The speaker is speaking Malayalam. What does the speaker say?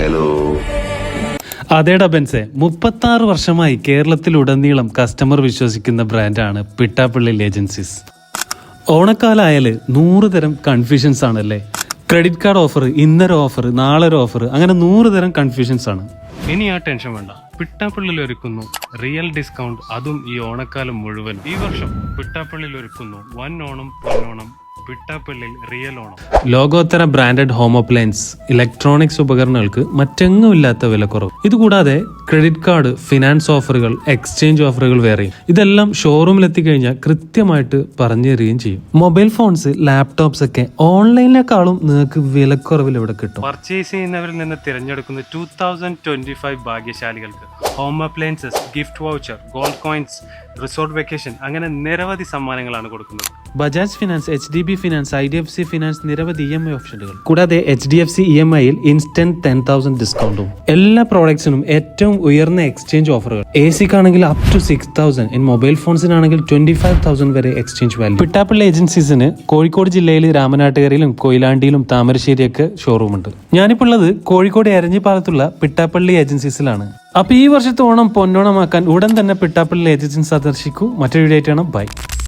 ഹലോ. അതേടാ ബെൻസെ, 36 വർഷമായി കേരളത്തിലുടനീളം കസ്റ്റമർ വിശ്വസിക്കുന്ന ബ്രാൻഡാണ് പിട്ടാപ്പള്ളി ഏജൻസീസ്. ഓണക്കാലായാല് 100 തരം കൺഫ്യൂഷൻസ് ആണല്ലേ. ക്രെഡിറ്റ് കാർഡ് ഓഫർ, ഇന്നൊരു ഓഫർ, നാളൊരു ഓഫർ, അങ്ങനെ 100 തരം കൺഫ്യൂഷൻസ് ആണ്. ഇനി ആ ടെൻഷൻ വേണ്ട. പിട്ടാപ്പള്ളിയിൽ ഒരുക്കുന്നു റിയൽ ഡിസ്കൗണ്ട്, അതും ഈ ഓണക്കാലം മുഴുവൻ. ഈ വർഷം പിട്ടാപ്പള്ളിയിൽ ഒരുക്കുന്നു വൻ ഓണം പൊന്നോണം. പിട്ടാപ്പള്ളിയിൽ റിയൽ ഓണം. ലോകോത്തര ബ്രാൻഡഡ് ഹോം അപ്ലയൻസ്, ഇലക്ട്രോണിക്സ് ഉപകരണങ്ങൾക്ക് മറ്റെങ്ങും ഇല്ലാത്ത വിലക്കുറവ്. ഇതുകൂടാതെ ക്രെഡിറ്റ് കാർഡ്, ഫിനാൻസ് ഓഫറുകൾ, എക്സ്ചേഞ്ച് ഓഫറുകൾ വേറെയും. ഇതെല്ലാം ഷോറൂമിൽ എത്തിക്കഴിഞ്ഞാൽ കൃത്യമായിട്ട് പറഞ്ഞു തരികയും ചെയ്യും. മൊബൈൽ ഫോൺസ്, ലാപ്ടോപ്സ് ഒക്കെ ഓൺലൈനിനേക്കാളും നിങ്ങൾക്ക് വിലക്കുറവിൽ ഇവിടെ കിട്ടും. പർച്ചേസ് ചെയ്യുന്നവരിൽ നിന്ന് തിരഞ്ഞെടുക്കുന്ന 2025 ഭാഗ്യശാലികൾക്ക് home appliances, gift voucher, gold coins, resort vacation, അങ്ങനെ നിരവധി സമ്മാനങ്ങളാണ് കൊടുക്കുന്നത്. Bajaj finance, HDB finance, IDFC finance, നിരവധി EMI ഓപ്ഷനുകൾ. കൂടാതെ HDFC EMIയിൽ ഇൻസ്റ്റന്റ് 10,000 ഡിസ്കൗണ്ടും. എല്ലാ പ്രോഡക്ട്സിനും ഏറ്റവും ഉയർന്ന എക്സ്ചേഞ്ച് ഓഫറുകൾ. ACക്കാണെങ്കിൽ അപ് ടു 6,000, മൊബൈൽ ഫോൺസിനാണെങ്കിൽ 25,000 വരെ എക്സ്ചേഞ്ച് വാല്യൂ. പിട്ടാപ്പള്ളി ഏജൻസീസിന് കോഴിക്കോട് ജില്ലയിൽ രാമനാട്ടുകരയിലും കൊയിലാണ്ടിയിലും താമരശ്ശേരിയൊക്കെ ഷോറൂം ഉണ്ട്. ഞാനിപ്പോൾ ഉള്ളത് കോഴിക്കോട് എരഞ്ഞിപ്പാലത്തുള്ള പിട്ടാപ്പള്ളി ഏജൻസീസിലാണ്. അപ്പൊ ഈ വർഷത്തെ ഓണം പൊന്നോണമാക്കാൻ ഉടൻ തന്നെ പിട്ടാപ്പള്ളി ഏജൻസി സന്ദർശിക്കൂ. മറ്റൊരു വീഡിയോ ആയിട്ടാണ്. ബൈ.